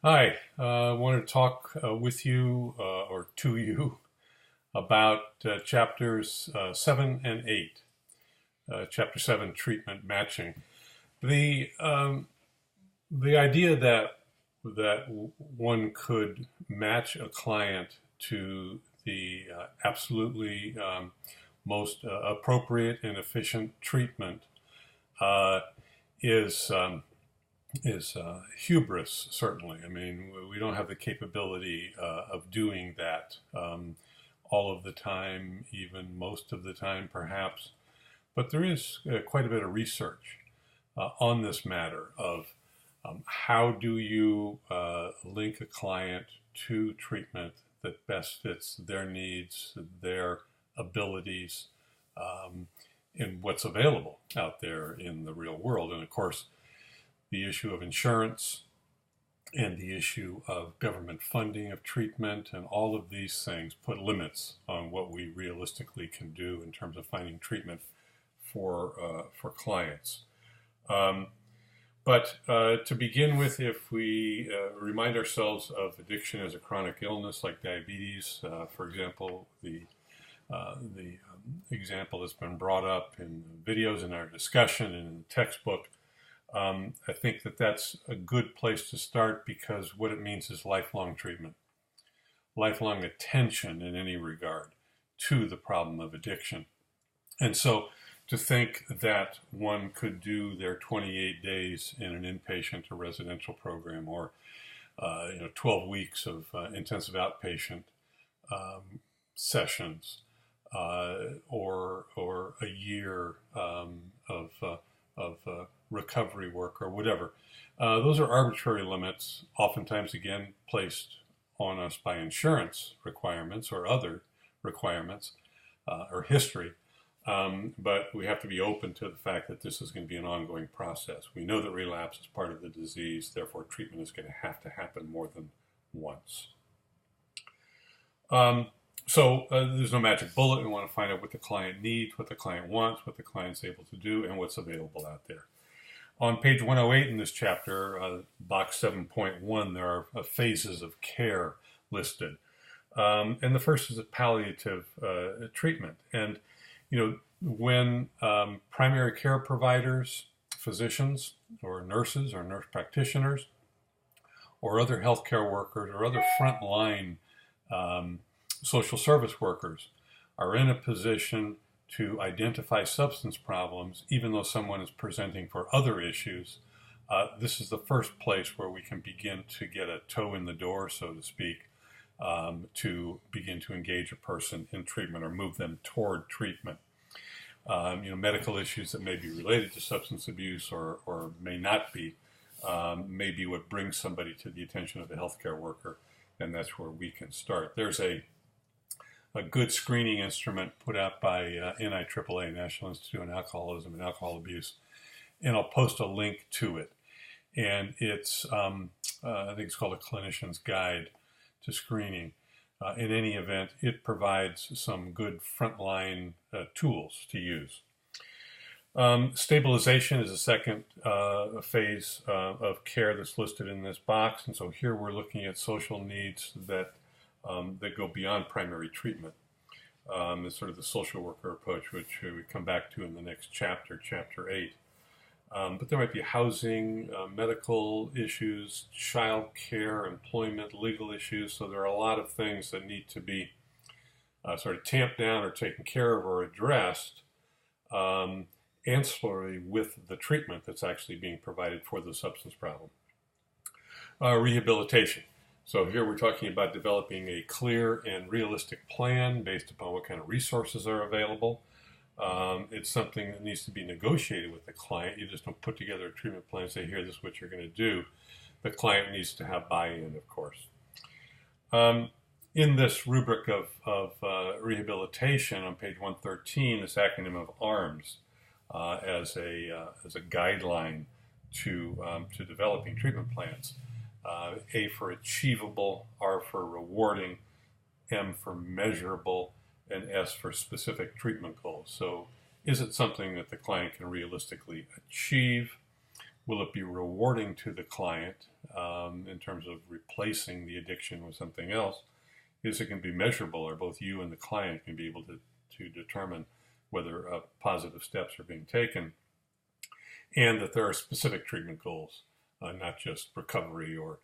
Hi, I wanted to talk with you or to you about chapters 7 and 8. Chapter 7, treatment matching. The the idea that one could match a client to the absolutely most appropriate and efficient treatment uh, is hubris, certainly. I mean, we don't have the capability of doing that all of the time, even most of the time, perhaps. But there is quite a bit of research on this matter of how do you link a client to treatment that best fits their needs, their abilities, in what's available out there in the real world. And of course, the issue of insurance and the issue of government funding of treatment and all of these things put limits on what we realistically can do in terms of finding treatment for clients. Um, but to begin with, if we remind ourselves of addiction as a chronic illness like diabetes, for example, the example that's been brought up in videos in our discussion and in the textbook, I think that that's a good place to start because what it means is lifelong treatment, lifelong attention in any regard to the problem of addiction. And so to think that one could do their 28 days in an inpatient or residential program or 12 weeks of intensive outpatient sessions or a year of recovery work or whatever. Those are arbitrary limits, oftentimes again placed on us by insurance requirements or other requirements or history. But we have to be open to the fact that this is going to be an ongoing process. We know that relapse is part of the disease, therefore treatment is going to have to happen more than once. So there's no magic bullet. We want to find out what the client needs, what the client wants, what the client's able to do, and what's available out there. On page 108 in this chapter, box 7.1, there are phases of care listed. And the first is a palliative treatment. And, when primary care providers, physicians or nurses or nurse practitioners or other healthcare workers or other frontline social service workers are in a position to identify substance problems, even though someone is presenting for other issues, this is the first place where we can begin to get a toe in the door, so to speak, to begin to engage a person in treatment or move them toward treatment. Medical issues that may be related to substance abuse or may not be, may be what brings somebody to the attention of a healthcare worker, and that's where we can start. There's a good screening instrument put out by NIAAA, National Institute on Alcoholism and Alcohol Abuse, and I'll post a link to it. And it's, I think it's called a clinician's guide to screening. In any event, it provides some good frontline tools to use. Stabilization is a second phase of care that's listed in this box. And so here we're looking at social needs that go beyond primary treatment. It's sort of the social worker approach, which we come back to in the next chapter, chapter 8. But there might be housing, medical issues, child care, employment, legal issues. So there are a lot of things that need to be sort of tamped down or taken care of or addressed ancillary with the treatment that's actually being provided for the substance problem. Rehabilitation. So here we're talking about developing a clear and realistic plan based upon what kind of resources are available. It's something that needs to be negotiated with the client. You just don't put together a treatment plan and say, here, this is what you're going to do. The client needs to have buy-in, of course. In this rubric of rehabilitation on page 113, this acronym of ARMS as a guideline to developing treatment plans. A for achievable, R for rewarding, M for measurable, and S for specific treatment goals. So is it something that the client can realistically achieve? Will it be rewarding to the client in terms of replacing the addiction with something else? Is it going to be measurable, or both you and the client can be able to determine whether positive steps are being taken, and that there are specific treatment goals, not just recovery or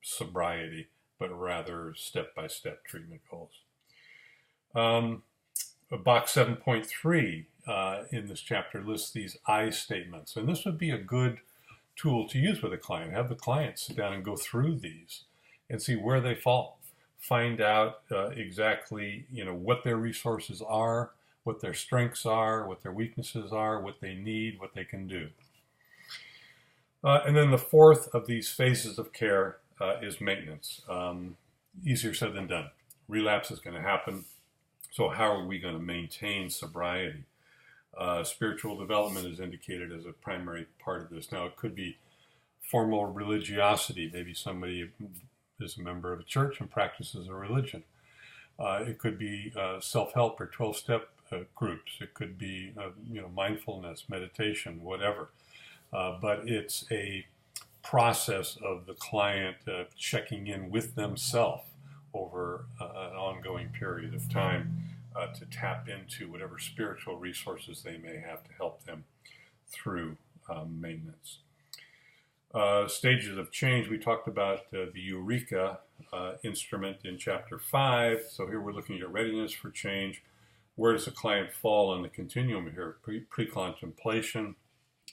sobriety, but rather step-by-step treatment goals. Box 7.3 in this chapter lists these I statements, and this would be a good tool to use with a client. Have the client sit down and go through these and see where they fall. Find out exactly what their resources are, what their strengths are, what their weaknesses are, what they need, what they can do. And then the fourth of these phases of care is maintenance. Easier said than done. Relapse is going to happen. So how are we going to maintain sobriety? Spiritual development is indicated as a primary part of this. Now, it could be formal religiosity. Maybe somebody is a member of a church and practices a religion. It could be self-help or 12-step groups. It could be mindfulness, meditation, whatever. But it's a process of the client checking in with themselves over an ongoing period of time to tap into whatever spiritual resources they may have to help them through maintenance. Stages of change, we talked about the Eureka instrument in Chapter 5. So here we're looking at readiness for change. Where does the client fall on the continuum here? Pre-contemplation,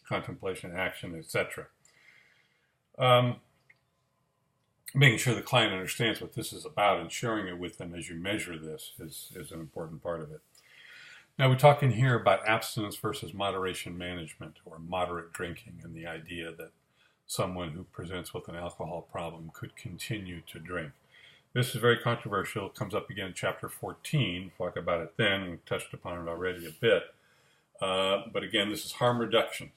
contemplation, action, etc. Making sure the client understands what this is about and sharing it with them as you measure this is an important part of it. Now, we're talking here about abstinence versus moderation management, or moderate drinking, and the idea that someone who presents with an alcohol problem could continue to drink. This is very controversial. It comes up again in Chapter 14. We'll talk about it then. We've touched upon it already a bit. But again, this is harm reduction.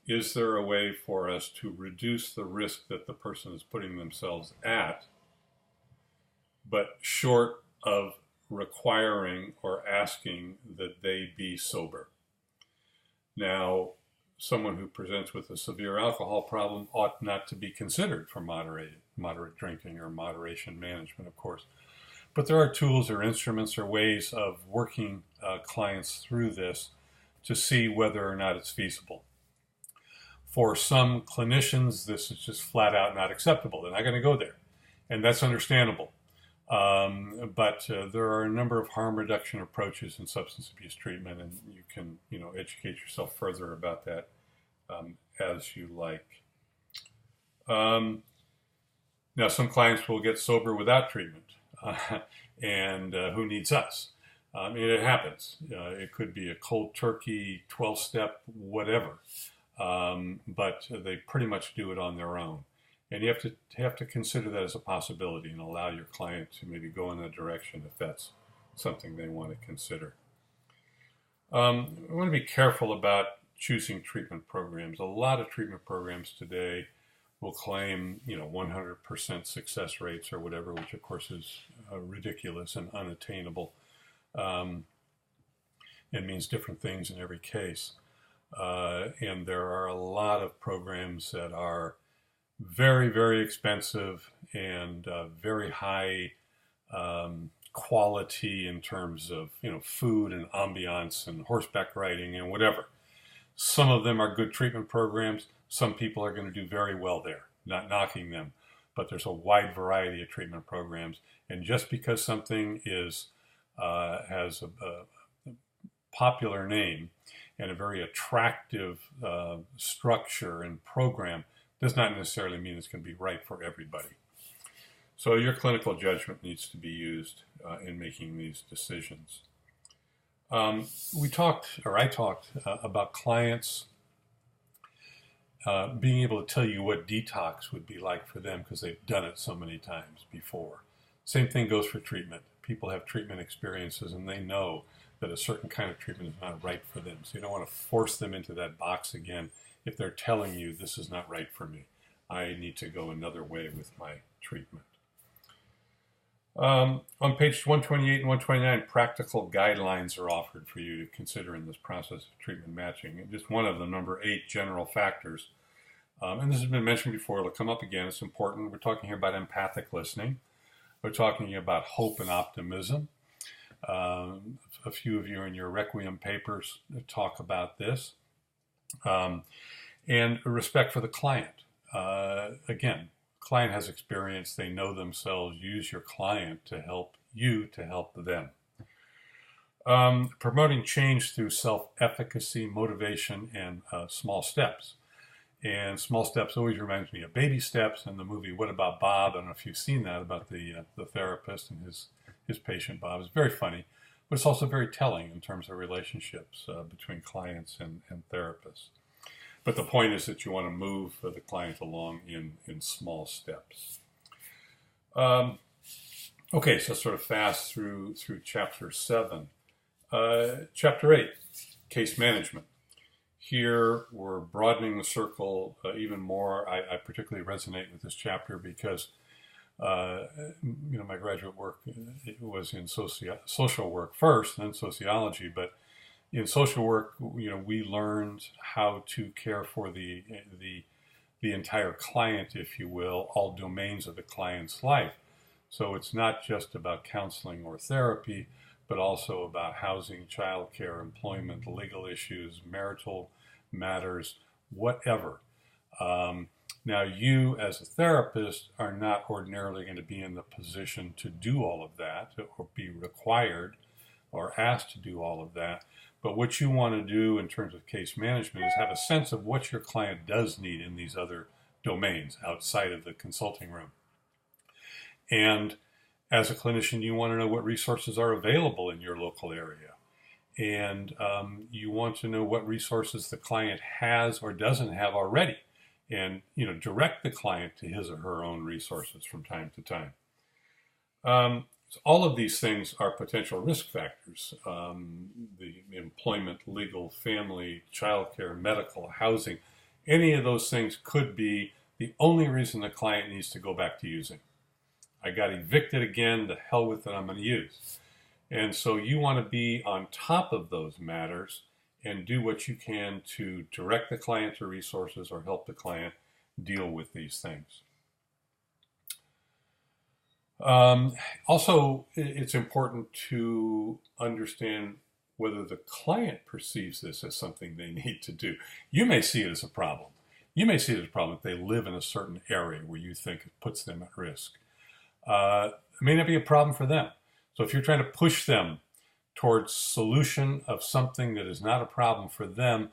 Is there a way for us to reduce the risk that the person is putting themselves at, but short of requiring or asking that they be sober? Now, someone who presents with a severe alcohol problem ought not to be considered for moderate drinking or moderation management, of course. But there are tools or instruments or ways of working clients through this to see whether or not it's feasible. For some clinicians, this is just flat out not acceptable. They're not going to go there, and that's understandable. But there are a number of harm reduction approaches in substance abuse treatment, and you can, educate yourself further about that as you like. Now, some clients will get sober without treatment, and who needs us? It happens. It could be a cold turkey, 12-step, whatever. But they pretty much do it on their own. And you have to consider that as a possibility and allow your client to maybe go in that direction if that's something they want to consider. We want to be careful about choosing treatment programs. A lot of treatment programs today will claim, 100% success rates or whatever, which of course is ridiculous and unattainable. It means different things in every case. And there are a lot of programs that are very, very expensive and very high quality in terms of, food and ambiance and horseback riding and whatever. Some of them are good treatment programs. Some people are going to do very well there, not knocking them. But there's a wide variety of treatment programs. And just because something has a popular name and a very attractive structure and program does not necessarily mean it's going to be right for everybody. So your clinical judgment needs to be used in making these decisions. I talked about clients being able to tell you what detox would be like for them because they've done it so many times before. Same thing goes for treatment. People have treatment experiences and they know that a certain kind of treatment is not right for them. So you don't want to force them into that box again if they're telling you this is not right for me. I need to go another way with my treatment. On page 128 and 129, practical guidelines are offered for you to consider in this process of treatment matching. And just one of them, number 8, general factors. And this has been mentioned before. It'll come up again. It's important. We're talking here about empathic listening. We're talking about hope and optimism. A few of you in your Requiem papers talk about this. And respect for the client. Again, client has experience. They know themselves. Use your client to help you to help them. Promoting change through self-efficacy, motivation, and small steps. And small steps always reminds me of Baby Steps and the movie What About Bob? I don't know if you've seen that, about the therapist and his patient Bob. It's very funny, but it's also very telling in terms of relationships between clients and therapists. But the point is that you want to move the client along in small steps. Okay, so sort of fast through chapter 7. Chapter 8, case management. Here we're broadening the circle even more. I particularly resonate with this chapter because my graduate work, it was in social work first, then sociology. But in social work, we learned how to care for the entire client, if you will, all domains of the client's life. So it's not just about counseling or therapy, but also about housing, childcare, employment, legal issues, marital matters, whatever. Now, you as a therapist are not ordinarily going to be in the position to do all of that or be required or asked to do all of that. But what you want to do in terms of case management is have a sense of what your client does need in these other domains outside of the consulting room. And as a clinician, you want to know what resources are available in your local area. And you want to know what resources the client has or doesn't have already. And, direct the client to his or her own resources from time to time. So all of these things are potential risk factors. The employment, legal, family, childcare, medical, housing, any of those things could be the only reason the client needs to go back to using. I got evicted again, the hell with it, I'm going to use. And so you want to be on top of those matters and do what you can to direct the client to resources or help the client deal with these things. Also, it's important to understand whether the client perceives this as something they need to do. You may see it as a problem. You may see it as a problem if they live in a certain area where you think it puts them at risk. It may not be a problem for them. So if you're trying to push them towards solution of something that is not a problem for them,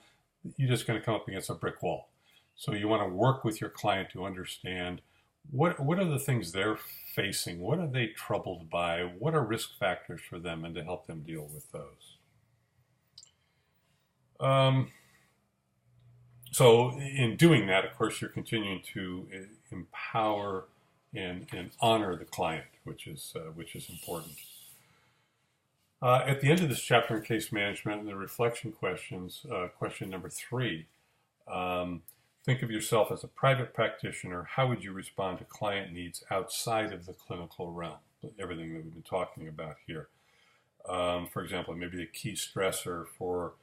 you're just going to come up against a brick wall. So you want to work with your client to understand what are the things they're facing, what are they troubled by, what are risk factors for them, and to help them deal with those. So in doing that, of course, you're continuing to empower and honor the client, which is important. At the end of this chapter in case management, the reflection questions, question number 3, think of yourself as a private practitioner. How would you respond to client needs outside of the clinical realm? Everything that we've been talking about here. For example, maybe the key stressor for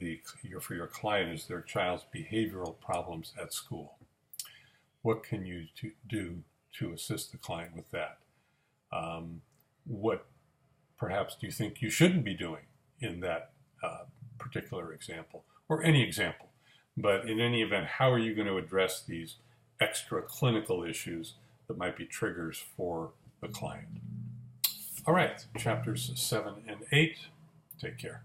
your client is their child's behavioral problems at school. What can you do to assist the client with that? What perhaps do you think you shouldn't be doing in that particular example, or any example? But in any event, how are you going to address these extra clinical issues that might be triggers for the client? All right, chapters 7 and 8. Take care.